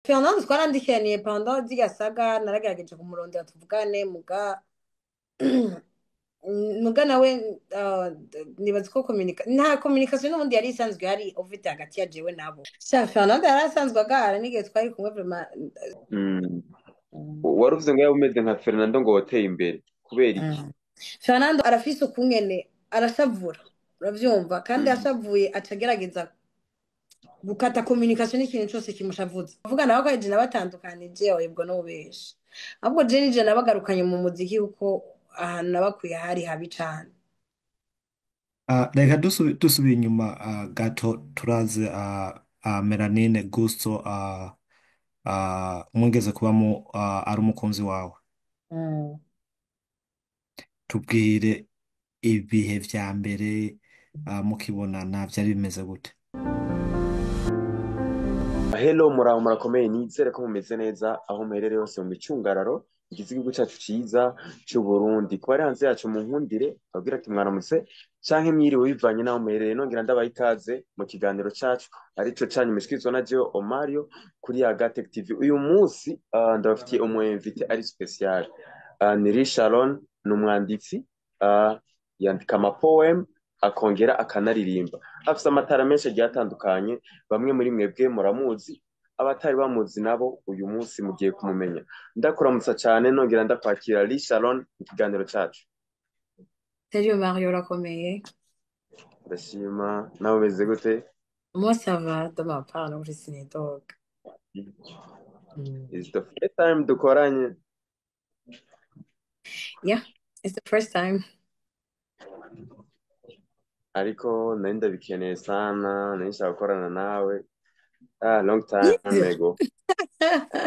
Fernando twarandikiraniye pendant zirya saga naragerageje kumurondera tuvugane muga nawe nibaza ko nta communication n'ubundi yari isanzwe yari ufite hagati ya jewe nabo sha Fernando yari asanzwe agahara n'igihe twari kumwe vraiment. Mm. Mm. wari uvuze ngo yaba umeze nka Fernando ngo wateye imbere kubera iki? Mm. Fernando arafise ukungene arashavura uravyumva kandi Mm. ashavuye aca agerageza gukata communication n'ikintu cyose kimushavuza kuvuga nawe ko je nabatandukanije oyebwo n'ubeshi ahubwo je nije nabagarukanye mu muziki kuko ahantu nabakuye hari habi cane. Reka dusubiye inyuma gato turazi Melanine Gusto mwigeze kubamo ari umukunzi wawe. Mm. Tubwire ibihe vya mbere mukibonana byari bimeze gute? Hello muraho murakomeye nizere ko mumeze neza aho muherereye hose mu micungararo igize igihugu cyacu ciza cy'u Burundi kuba ari hanze yacu mu nkundire abwira ati mwaramutse canke mwiriwe bivanye naho muherereye nongera ndabaha ikaze mu kiganiro cacu arico canyu mishikizwa na Jeo Omario kuri Agatec TV. Uyu munsi ndabafitiye umu invité ari special. Niri Sharon ni umwanditsi yandika ama poem akongera akanaririmba afise amatara menshi agiye atandukanye. Bamwe muri mwebwe muramuzi, abatari bamuzi nabo uyu munsi mugiye kumumenya. Ndakuramutsa cyane nongera ndakwakira Lee Sharon mu kiganiro cacu. Salut Mario urakomeye? Ndashima nawe umeze gute? Moi ça va de ma part no dog. Is the first time dukoranye? Yeah, it's the first time. Ariko nari ndabikeneye sana, nari nshaka gukorana nawe. Long time ago.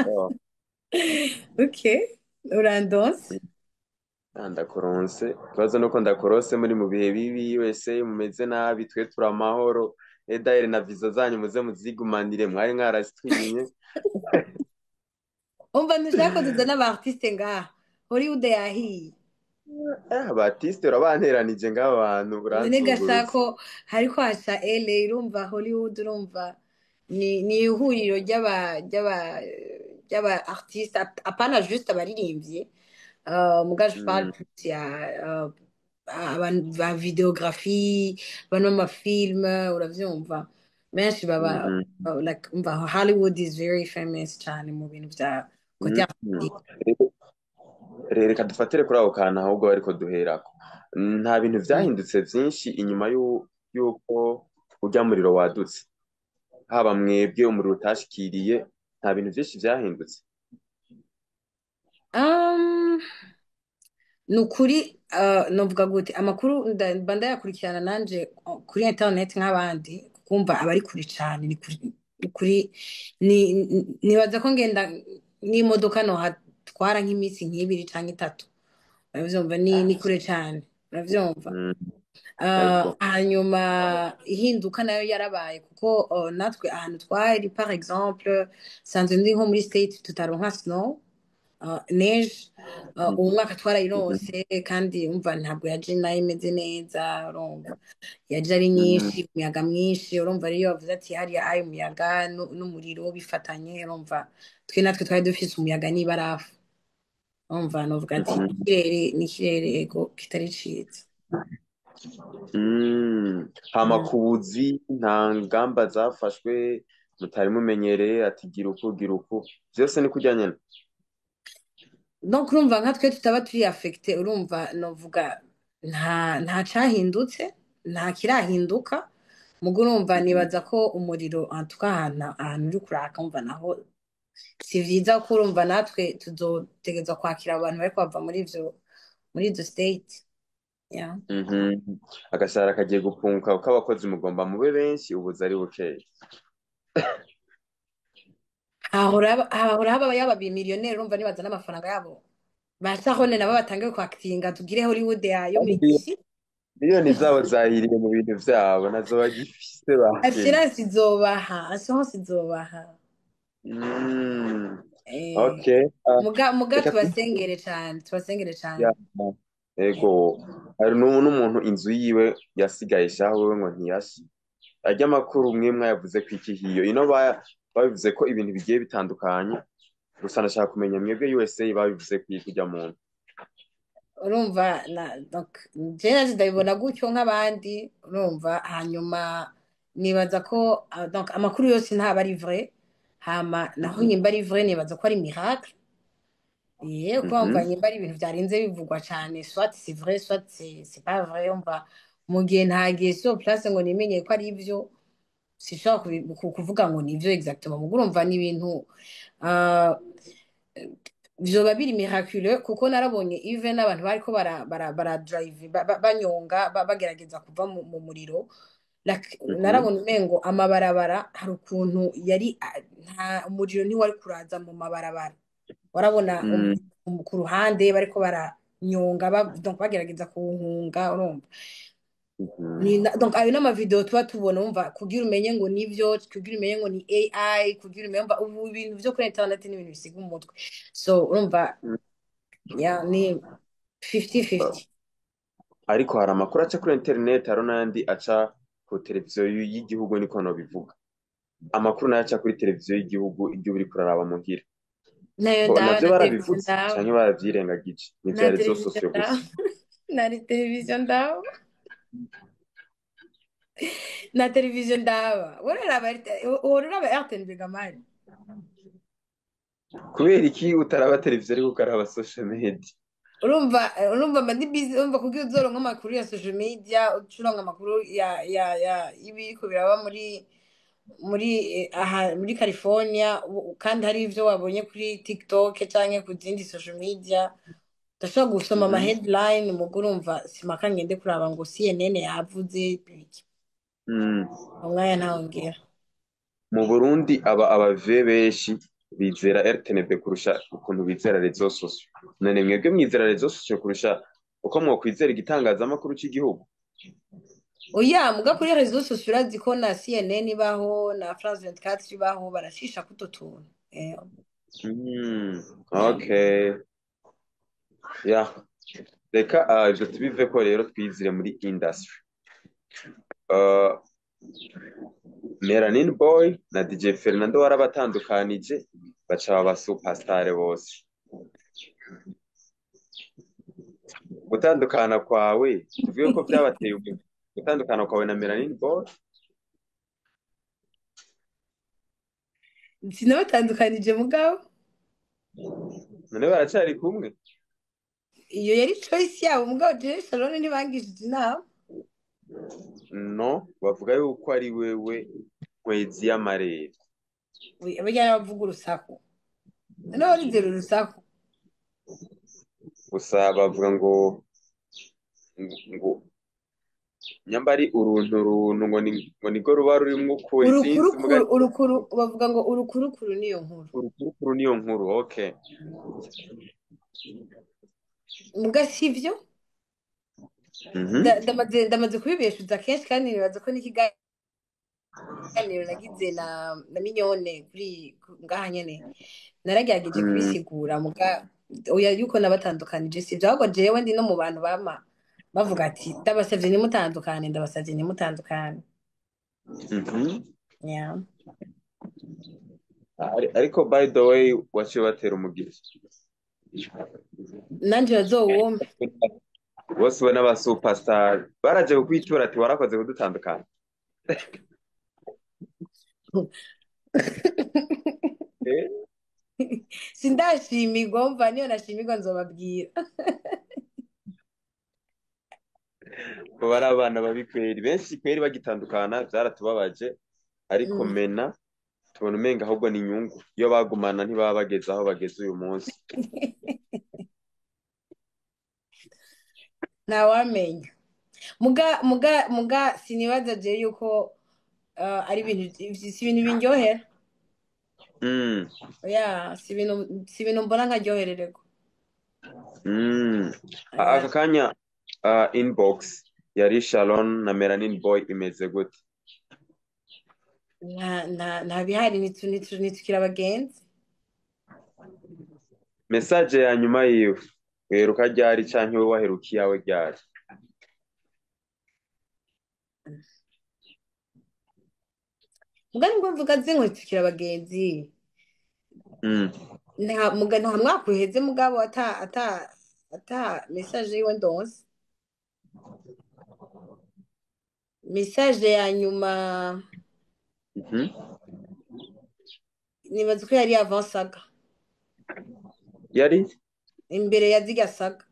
Oh. Okay, urandonse? Ndakuronse. Ikibazo nuko ndakurose muri mu bihe bibi wese mumeze nabi twe turi amahoro. Edaire na visa zanyu muze muzigumanire mwari mwarazitwinye. Umva ntushaka ko tuzana aba artiste ngaha Hollywood yahiye. Abatiste urabanteranije ng'abantu None gashaka uranzungurutse. ko hariko hasha LA urumva Hollywood urumva ni ihuriro ry'aba artiste apana juste abaririmbyi. Muga je parle plus ya abantu ba videographie abantu b'amafilme uravyumva benshi baba like umva Hollywood is very famous cyane mu bintu vya côté artistique. Reka dufatire kuri ako kantu ahubwo ariko duherako. Nta bintu vyahindutse vyinshi inyuma y'uko urya muriro wadutse. Haba mwebwe umuriro utashikiriye nta bintu vyinshi vyahindutse. Nukuri novuga gute amakuru mba ndayakurikirana nanje kuri internet nk'abandi kumva abari kuri cyane ni kuri nibaza ko ngenda n'imodoka no hatwara nk'iminsi nk'ibiri canke itatu uravyumva ni kure cyane uravyumva. Hanyuma ihinduka nayo yarabaye kuko natwe ahantu twari par exemple sanzwe ndi nko muri state tutaronka snow neige uwo mwaka twarayironse kandi umva ntabwo yaje nayo imeze neza urumva yaje ari nyinshi umuyaga mwinshi urumva rero bavuze ati hariya ayo umuyaga n'umuriro bifatanye urumva twe natwe twari dufise umuyaga n'ibarafu urumva novuga ati n'ikirere ego kitari ciza. Hama kubuzi nta ngamba zafashwe mutari mumenyereye ati gira uku vyose ni kurya nyene. Donc urumva nka twe tutaba turi affecté urumva novuga nta cahindutse nta kirahinduka mugo urumva nibaza ko umuriro antuka ahantu uri kuraka umva naho si vyiza ko urumva natwe tuzotegeza kwakira abantu bariko bava muri izo state. Yeah. Agashara kagiye gupunguka kuko abakozi mugomba mube benshi ubuza ari bukeya. hahora haba yaba bimiliyoneri urumva nibaza n'amafaranga yabo basahone nabo batangiye kwakitinga tugire Hollywood yayo miki miliyoni zabo zahiriye mu bintu vyabo nazo bagifise assurance izobaha. Okay. Muga tubasengere cyane. Ego hari n'umuntu inzu yiwe yasigaye shaho wewe ngo ntiyashi. Ajya makuru umwe mwayavuze ko iki hiyo babivuze ko ibintu bigiye bitandukanye gusa ndashaka kumenya mwebwe USA babivuze kujya mu nda. urumva njyewe ndabibona gutyo nk'abandi urumva hanyuma nibaza ko donc amakuru yose ntaba ari vrai hama naho nyimba ari vrai nibaza ko ari miracle kuko wumva Mhm. nyimba ari ibintu byarinze bivugwa cyane soit c'est vrai soit c'est pas vrai umva mu gihe ntagiye sur place ngo nimenye ko ari ibyo sishobora kuvuga ngo ni ibyo exactement mugo urumva ni ibintu ah, vyoba biri miraculeux kuko narabonye even abantu bariko bara drive banyonga bagerageza kuva mu muriro Mhm. narabona umengo amabarabara hari ukuntu yari nta umuriro ntiwari kuraza mu mabarabara warabona Mm. ku ruhande bariko baranyonga donc bagerageza kuwuhunga urumva Mhm. donc ayo n'amavideo tuba tubona wumva kugira umenye ngo nivyo kugira umenye ngo ni AI kugira umenye umva ubu ibintu vyo kuri internet ni ibintu bisiga umutwe so urumva ya ni 50-50 Ariko hari amakuru aca kuri internet hari n'ayandi aca ku televiziyo y'igihugu niko nobivuga. Amakuru nayo aca kuri televiziyo y'igihugu ibyo uri kuraraba muhira. nayo Bo ndawa navyo na televiziyo barabivuze ndawa canke baravyirengagije ni na vya rezo televiziyo sosiyo ndawa gusa. na televiziyo ndawa na televiziyo ndawa uraraba RTL Begamari Kubera iki utaraba televiziyo ariko ukaraba social media? urumva mba ndi busy urumva kugira uzoronka amakuru ya social media ucuronka amakuru y'ibiriko biraba muri California kandi hari ivyo wabonye kuri TikTok canke ku zindi social media ndashobora gusoma ama Mhm. headline mugo urumva simaka ngende kuraba ngo CNN yavuze iki Mm. umwanya ntawongera Mu Burundi abave benshi bizera RTNB kurusha ukuntu bizera rezo sosiyo. None mwebwe mwizera rezo sosiyo kurusha uko mwokwizera igitangazamakuru cy'igihugu? oya muga kuri réseaux sociaux urazi ko na CNN ibaho na France 24 ibaho baracisha kuto tuntu Mm. yeah. Okay. Ya. Reka ivyo tubiveko rero twizire muri industry. Uh, Melanin Boy na DJ Fernando warabatandukanije baca baba superstar bose. Gutandukana kwawe tuvuge ko byabateye ubwoba. Gutandukana kwawe na Melanin Boy sinabatandukanije mugabo none baracari kumwe. iyo yari choice yabo mugabo jewe Shalone ntibangishije inama No bavuga yuko ari wewe nkwezi y'amarere. abajyana bavuga urusaku noneho barizera urusaku Gusa bavuga ngo nyamba ari uruntu ngo nigo ruba rurimwo ukuri sinzi urukurukuru urukuru bavuga ngo urukurukuru niyo nkuru urukurukuru niyo nkuru. Okay. muga sivyo Mhm. ndamaze kubibeshuza kenshi kandi nibaza ko n'ikiganiro nagize na Mignone kuri ngaha nyene naragerageje Mm. kubisigura muga oya yuko nabatandukanije sivyo ahubwo jewe ndi no mu bantu bama bavuga ati ndabasavye nimutandukane ndabasavye nimutandukane Mhm. yeah. Ariko by the way waciye batera umugisha nanje bazowumve bose we n'aba superstar baraje kukwitura ati warakoze kudutandukana. Eh? sindashimirwa umva niyo nashimirwa nzobabwira Bo bari abana babi kweri benshi kweri bagitandukana byaratubabaje ariko Mm. mena tubona umenga ahubwo ni inyungu iyo bagumana ntibaba bageze aho bageze uyu munsi. ntawamenya muga sinibaza je yuko ari ibintu si ibintu binryohera Mm. oya si ibintu mbona nkaryoherererwa Mm. oya Aka kanya inbox yari Sharon na Melanin Boy imeze gute? nta bihari nitukira abagenzi Message ya nyuma yiwe weruka ryari canke we waherukiye yawe ryari? mugani ngo mvuga zinkurikira abagenzi Mm. nta mwaka uheze mugabo ata message yiwe ndonse message ya nyuma Mhm. nibaza ko yari avant saga Yari imbere ya zirya saga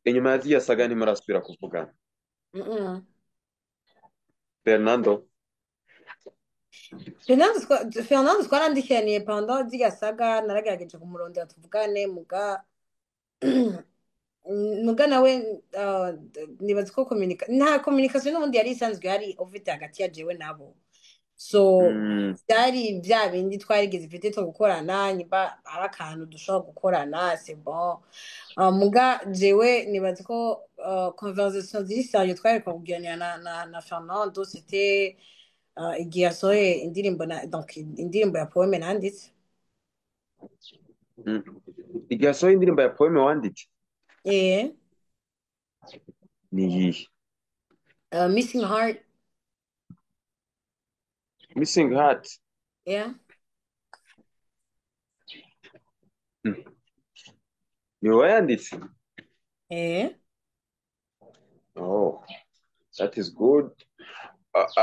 inyuma ya ziriya saga ntimurasubira kuvugana. Mm-mm. Fernando. Fernando twarandikiraniye pendant zirya saga naragerageje kumurondera tuvugane muga nawe nibaza ko nta communication n'ubundi yari isanzwe yari ufite hagati ya jewe nabo so Mm. byari bya bindi twarigeze ifite two gukorana niba ari akantu dushobora gukorana c'est bon muga jewe nibaza ko conversation ziri sérieux twareka kuganira na Fernando c'était igihe yasohoye indirimbo donc indirimbo ya poeme nanditse Mm. Igihe asohoye indirimbo ya poeme wanditse eh ni iyihe? Missing Heart Missing Heart. yeah Mm. Ni wowe wayanditse? eh Oh, that is good.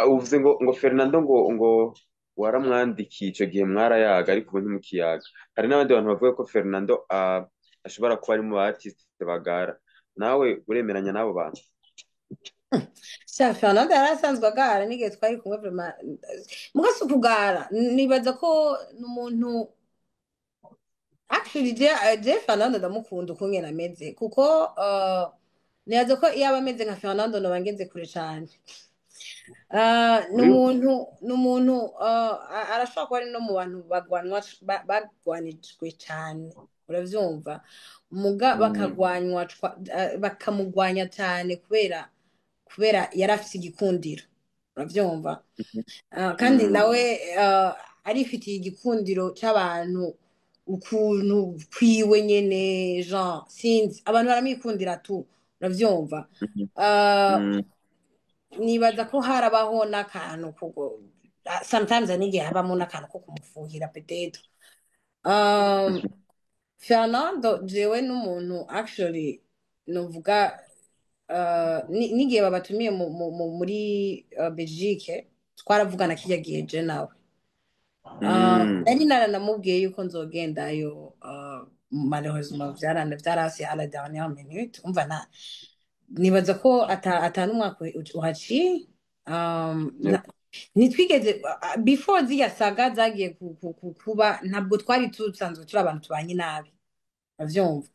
Uvuze ngo Fernando ngo waramwandikiye icyo gihe mwarayaga ariko ubu ntimukiyaga. Hari n'abandi bantu bavuga ko Fernando ashobora kuba ari mu ba artiste bagara. Nawe uremeranya n'abo bantu? Sha Fernando yari asanzwe agara n'igihe twari kumwe vraiment muga si ukugara nibaza ko n'umuntu actually je Fernando ndamukunda uko nyene ameze kuko nibaza ko iyo aba ameze nka Fernando noba ngeze kure cane n'umuntu arashobora kuba ari no mu bantu bagwanijwe cyane uravyumva muga bakamugwanya cyane kubera yari afite igikundiro uravyumva kandi nawe arifitiye igikundiro cy'abantu ukuntu kwiwe nyene Jean sinzi abantu baramwikundira tu uravyumva nibaza ko harabaho n'akantu sometimes n'igihe habamo n'akantu ko kumufuhira peut-être Fernando jewe n'umuntu actually novuga n'igihe babatumiye muri Belgique twaravugana kirya gihe je nawe nari naranamubwiye yuko nzogendayo malheureusement vyarase à la dernière minute umva nibaza ko n'umwaka uhaciye ntitwigeze before ziriya saga zagiye kuba ntabwo twari dusanzwe turi abantu tubanye nabi uravyumva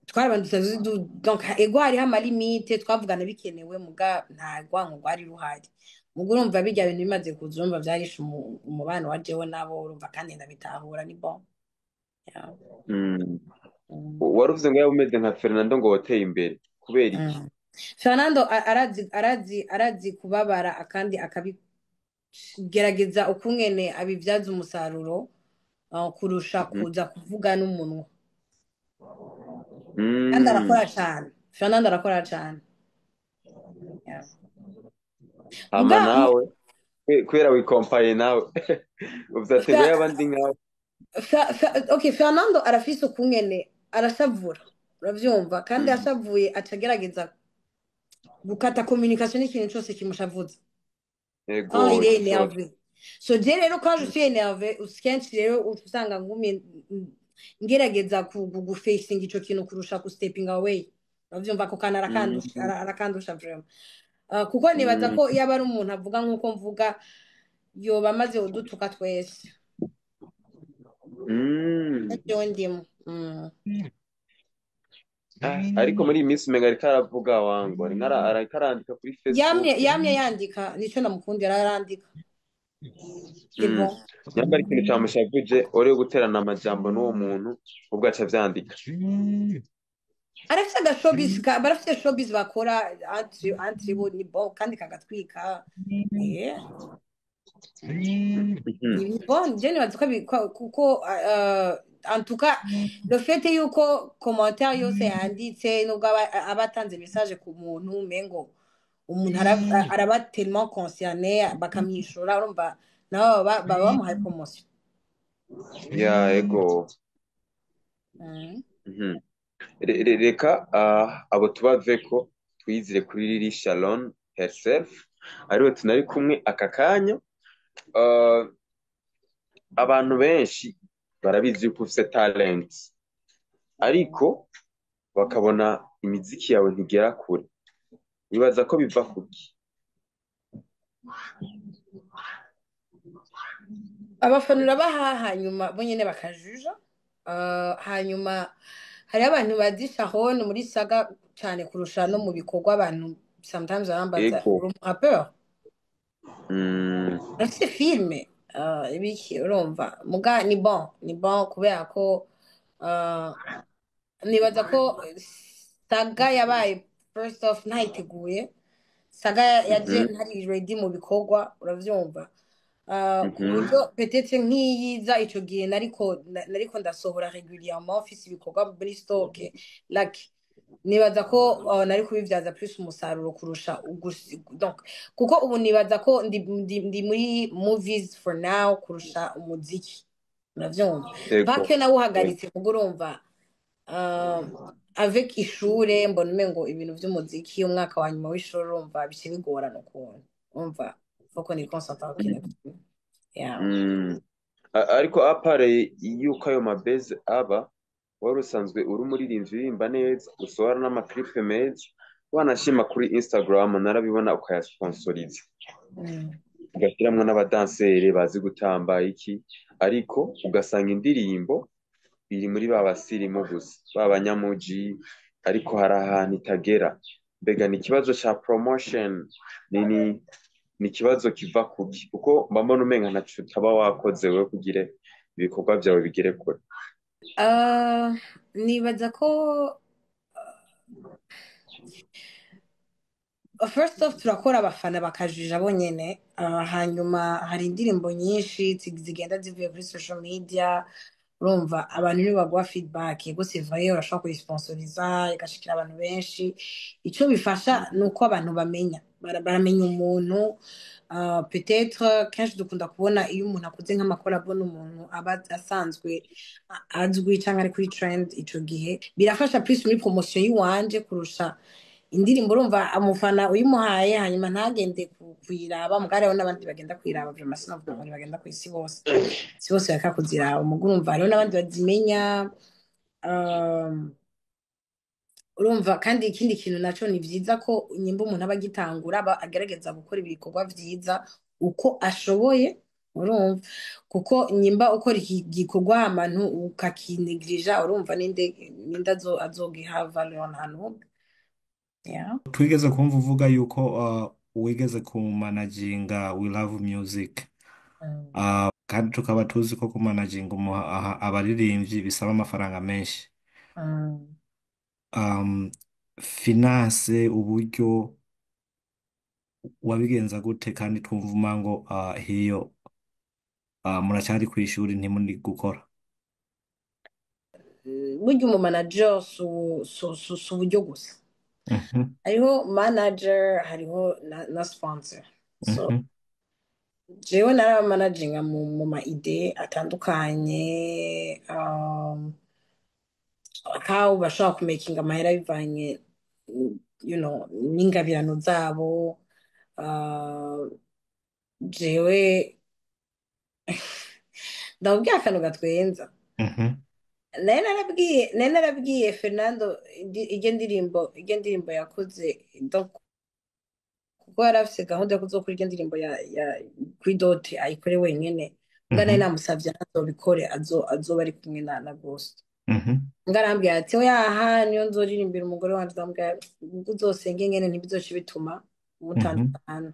twari abantu dusanzwe donc ego hariho amalimite twavugana bikenewe muga nta rwango rwari ruhari muga urumva birya bintu bimaze kuza urumva vyarishe umubano wa jewe nabo urumva kandi ndabitahura ni bon waruvuze ngo yaba umeze nka Fernando ngo wateye imbere kubera iki? Fernando arazi kubabara akandi akabigerageza ukungene abivyaza umusaruro kurusha kuza kuvuga n'umunwa kandi arakora cane Fernando arakora cane hama nawe kubera wikompaye nawe uvuze ati ngo y'abandi nkawe okay Fernando arafise ukungene arashavura uravyumva kandi ashavuye acagerageza gukata communication n'ikintu cyose kimushavuza il est énervé so je rero quand je suis énervé kenshi rero usanga ngumye ngerageza kugufacing ico kintu kurusha ku stepping away uravyumva ko kana arakandusha vraiment kuko nibaza ko iyo aba ari umuntu avuga nk'uko mvuga yoba amaze udutuka twese ndimo ariko muri iyi minsi umenga ariko aravuga wangu ariko arandika kuri Facebook yamye yandika nico namukundira arandika nyamba ikintu cyamushavuje uri guterana amajambo n'uwo muntu ubwo aca avyandika arafite barafite showbiz bakora entre bo ni bon kandi kagatwika ni bon je nibaza ko kuko en tout cas le fait yuko commentaire yose yanditse nubwo abatanze message ku muntu mengo umuntu araba tellement concerné bakamwishura urumva nabo baba bamuhaye promotion. ya ego. Mhm. Reka abo tubave ko twizire kuri Lily Sharon herself ariwe tunari kumwe aka kanya. Abantu benshi barabizi yuko ufite talent ariko bakabona imiziki yawe ntigera kure, bibaza ko biva kuki? Abafana urabaha hanyuma bo nyene bakajuja. Hanyuma hariho abantu bazi Sharon muri saga cyane kurusha no mu bikorwa abantu sometimes barambaza Ego. uri umurapeur Mm, ese filme ibiki urumva muga ni bon kubera ko uh, nibaza ko saga yabaye first off ntayiteguye, saga yaje mhm, ntari ready mu bikorwa uravyumva. Ku mhm. buryo petete nk'iyiza ico gihe nariko ndasohora regulierement mfise ibikorwa muri stock like nibaza ko nari kubivyaza plus umusaruro kurusha donc kuko ubu nibaza ko ndi muri movies for now kurusha umuziki uravyumva. Ego. pake nawe uhagaritse kuko urumva uh, avec ishure mbona umengo ibintu vy'umuziki umwaka wa nyuma w'ishure urumva bice bigorana ukuntu urumva foko ni concentre kine yeah. Mm. Ariko apare yuko ayo mabeze aba wari usanzwe uri umuririmbyi uririmba neza usohora n'amaklipe meza wanashima kuri Instagram narabibona ukayasponsoriza ugashyiramo n'abadanseri bazi gutamba iki, ariko ugasanga indirimbo iri muri ba basirimu gusa b'abanyamuji ariko hari ahantu itagera. Mbega ni ikibazo cya promotion ni ikibazo kiva kuki? Kuko mba mbona umenga ntaco utaba wakoze wewe kugira ibikorwa byawe bigere kure. Nibaza ko first off turakora abafana bakajija bonyene. Hanyuma hari indirimbo nyinshi zigenda zivuye kuri social media urumva abantu nibo baguha feedback yego sivaye urashobora kuyisponsoriza igashikira abantu benshi. Ico bifasha ni uko abantu baramenya umuntu. Peut-être kenshi dukunda kubona iyo umuntu akoze nk'amakolabo n'umuntu aba asanzwe azwi cyangwa ari kuri trend ico gihe birafasha plus muri promotion yiwanje kurusha indirimbo urumva amufana uyimuhaye hanyuma ntagende kuyiraba mugare ho n'abandi bagenda kuyiraba byo masina vuga ngo bagenda ku isi bose si bose baka kuziraba umuguru urumva hariho n'abandi bazimenya. Urumva kandi ikindi kintu naco ni vyiza ko nyimba umuntu aba agitangura agerageza gukora ibikorwa vyiza uko ashoboye urumva kuko nyimba ukora iki gikorwa ahantu ukakinegrija urumva ninde azogiha valeur ahantu. Yeah. twigeze kumva uvuga yuko wigeze ku managinga We Love Music. Kandi tukaba tuzi ko kumanaginga abaririmbyi bisaba amafaranga menshi. Finance uburyo wabigenza gute kandi twumva ngo hiyo muracyari ku ishuri ntimuri gukora? Burya umumanager si uburyo gusa hariho manager hariho na sponsor so jewe narabamanaginga mu ma ide atandukanye how bashobora kumakinga amahera bivanye n'ingabirano zabo. Jewe ndababwira akantu gatwenza nari narabwiye Fernando iryo ndirimbo yakoze kuko yari afise gahunda yo kuzokora iryo ndirimbo ya kuri Dote ayikore wenyene mbwa nari namusavye azobikore azoba ari kumwe na Ghost. Ngarambwira ati oyaha niyo nzoririmbira umugore wanje ndambwira uzosenge ngene ntibizoce bituma mutandukana.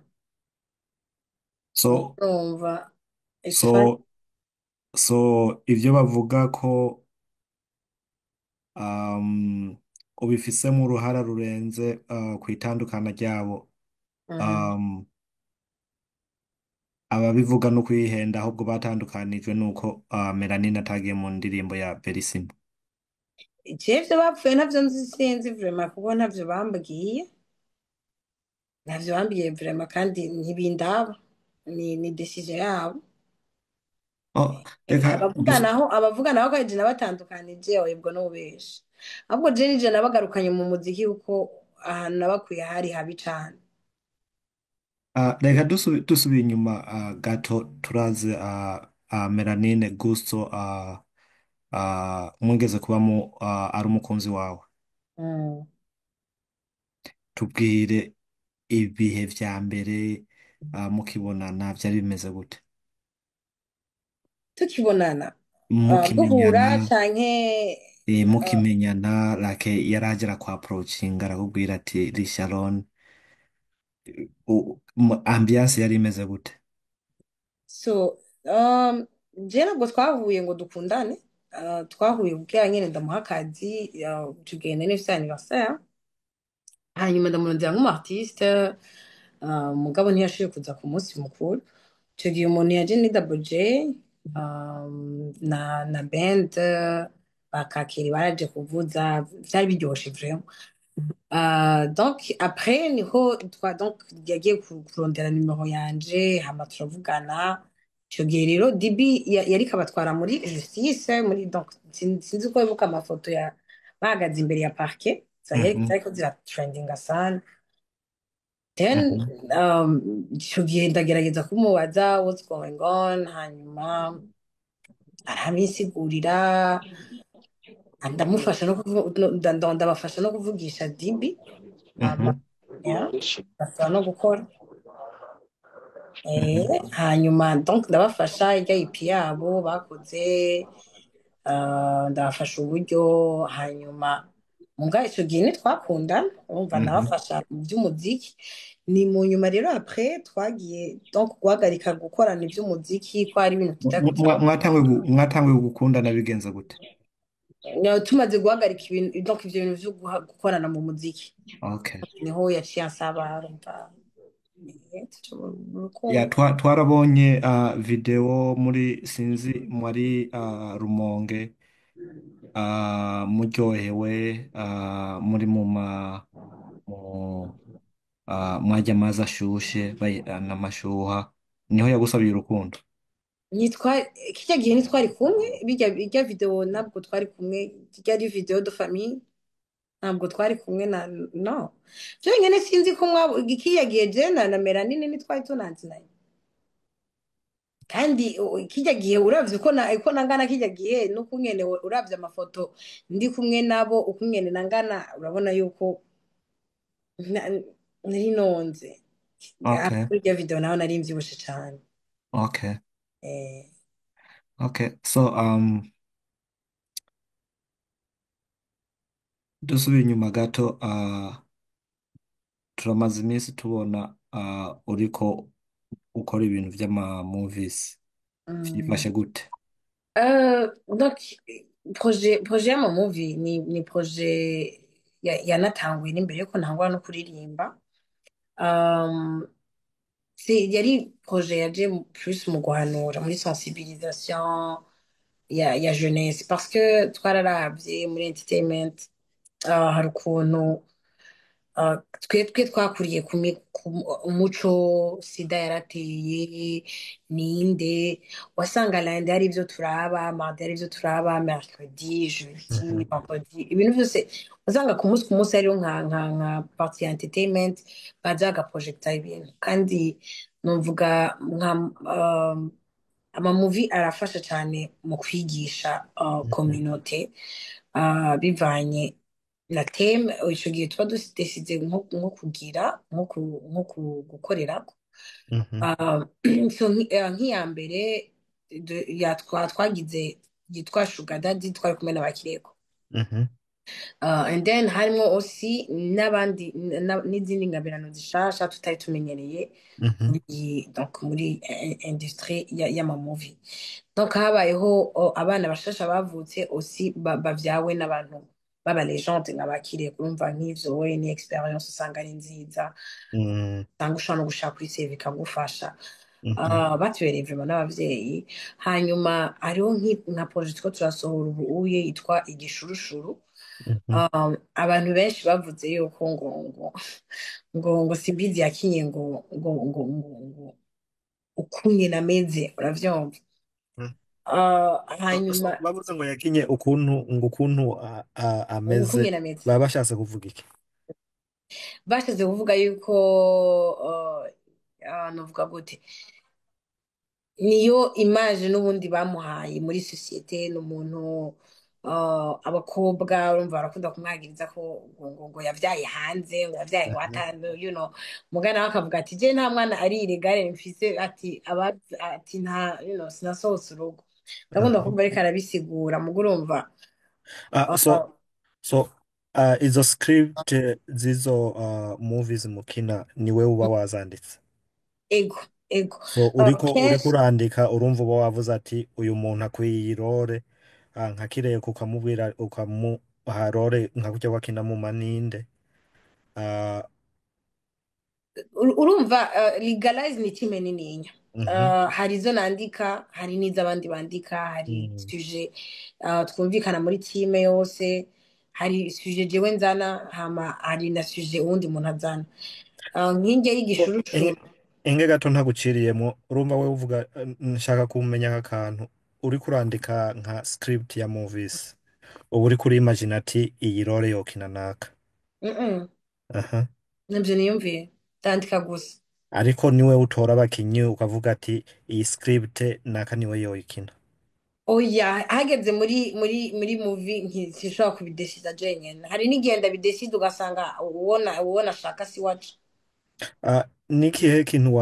So ivyo bavuga ko ubifisemo uruhara rurenze ku itandukana ryabo, ababivuga no kwihenda ahubwo batandukanijwe nuko Melanine atagiye mu ndirimbo ya Berisimo. Ivyo bapfuye ntavyo nzi sinzi vraiment kuko ntavyo bambwiye. ntavyo bambwiye vraiment kandi ntibindaba, ni decision yabo. Oh, reka Abavuganaho ko je nabatandukanije oyebwo n'ubeshi, ahubwo je nije nabagarukanye mu muziki kuko ahantu nabakuye hari habi cane. reka dusubiye inyuma gato turazi Melanine Gusto mwigeze kubamo ari umukunzi wawe. Mm. Tubwire ibihe vya mbere mukibonana vyari bimeze gute? Tukibonana duhura Mukimenyana, canke mukimenyana like yaragera kwa approaching arakubwira ati Lisharon, ambiance yari imeze gute? so je ntabwo twahuye ngo dukundane, twahuye kugira nyene ndamuha akazi, tugenda n'ifise anniversaire, hanyuma ndamurondera nk'umu-artiste, mugabo ntiyashoboye kuza ku munsi mukuru. Ico gihe umuntu yaje ni Double J, na band bakakiri baraje kuvuza, vyari biryoshe vraiment. Donc après niho donc yagiye kurondera nimero yanje hama turavugana. Ico gihe rero Dibi yariko abatwara muri justice, muri donc sinzi ko wibuka amafoto ya bahagaze imbere ya parquet, Mhm, zariko zira trendinga sana. Then mhm, ico gihe ndagerageza kumubaza what's going on, hanyuma arabisigurira, ndamufasha ndabafasha no kuvugisha Dibi, hama mhm, ya basaba no gukora. Hanyuma donc ndabafasha irya EP yabo bakoze, ndabafasha uburyo, hanyuma muga ico gihe ntitwakundana, urumva mhm. nabafasha mu vy'umuziki. Ni mu nyuma rero après twagiye donc guhagarika gukorana ivy'umuziki ko hari ibintu tutariko Mwatanguye gukundana bigenze gute? tumaze guhagarika ibintu donc ivyo bintu vyo gukorana mu muziki, Okay. niho yaciye ansaba, urumva tuja mu Ya rukundo. twarabonye video muri sinzi muri Rumonge, muryohewe, muri mu mwajya amazi ashushe n'amashuha, niho yagusabiye urukundo. Kirya gihe ntitwari kumwe, irya video ntabwo twari kumwe, irya ari video de famille, ntabwo twari kumwe no. Vyonyene sinzi ko kirya gihe je na Melanine ntitwari tunanzinanye, kandi kirya gihe uravye uko nangana kirya gihe n'ukungene uravye amafoto ndi kumwe nabo, ukungene nangana urabona yuko na- nari nonze. Okay, Kuri irya video naho nari mvyibushe cane. okay, Eh, okay. So dusubiye inyuma gato, turamaze iminsi tubona uriko ukora ibintu vy'ama movies, mm. vyifashe gute? Donc, projet y'amamuvi ni projet yanatanguye n'imbere yuko ntangura no kuririmba. Um, yari projet yaje plus mu guhanura, muri sensibilisation ya jeunesse, parce que twararavye muri entertainment, hari ukuntu twe twakuriye ku umuco sida yarateye, ninde wasanga lundi hari ivyo turaba, mardi hari ivyo turaba, mercredi, jeudi, Mhm, vendredi, ibintu vyose wasanga ku munsi hariho nka partie ya entertainment baza bagaprojecta ibintu, kandi novuga nka amamuvi arafasha cane mu kwigisha mhm, communauté, bivanye na teme ico gihe tuba desize nko kugira gukorerako. mhm, So nk'iya mbere twagize yitwa Sugar Daddy, twari kumwe n'abakireko, mhm, and then harimwo aussi n'abandi n'izindi ngabirano zishasha tutari tumenyereye mhm, donc muri industrie y'amamuvi. Donc habayeho abana bashasha bavutse aussi bavyawe n'abantu baba legende nka bakiriye, kurumva nk'ivyo we ni experience usanga ari nziza, mhm, usanga ushobora no gushaka kuri save ikagufasha. mhm, Batubereye vraiment n'abavyeyi. Hanyuma hariho nka projet two turasohora ubu uye yitwa Igishurushuru. Mhm. abantu benshi bavuze yuko ngo Simbizi yakinye ngo ukunye nameze uravyumva. So Hanyuma bavuze ngo yakinye ukuntu ameze ukunye nameze baba bashatse kuvuga iki? bashize kuvuga yuko novuga gute niyo imaje n'ubundi bamuhaye muri sosiyete ni umuntu abakobwa urumva barakunda kumwagiriza ko ngo yavyaye hanze ngo yavyaye ngo Aha, atanu mugana we akavuga ati je nta mwana ari iregare mfise ati ati nta sinasohotse urugo ndakunda aha. kumva ariko arabisigura mugo urumva Ah, uh, so izo script z'izo movies mukina niwe uba wazanditse. ego ego So uriko kenshi urandika urumva uba wavuze ati uyu muntu akwiye iyi role, nka kireye ukamubwira ukamuha role nka kurya wakina mu maninde. Ah, urumva legalize ni kimwe nininya mhm, hari izo nandika hari n'izo abandi bandika hari mm. suje twumvikana muri time yose hari suje jewe nzana hama hari na suje uwundi muntu azana nk'inge So, y'igishurushu enge gato ntaguciriyemo urumva we uvuga nshaka kumenya nk'akantu uri kurandika nka script ya movies uba uri kuri imagine ati iyi role yokina naka. mm Aha. nabyo niyumviye ndandika gusa Ariko niwe utora abakinyi ukavuga ati iyi script naka niwe yoyikina. oya hageze muri movie ntishobora kubidesida jenyine hari n'igenda bidesida ugasanga uwona ashaka si wacu N'ikihe kintu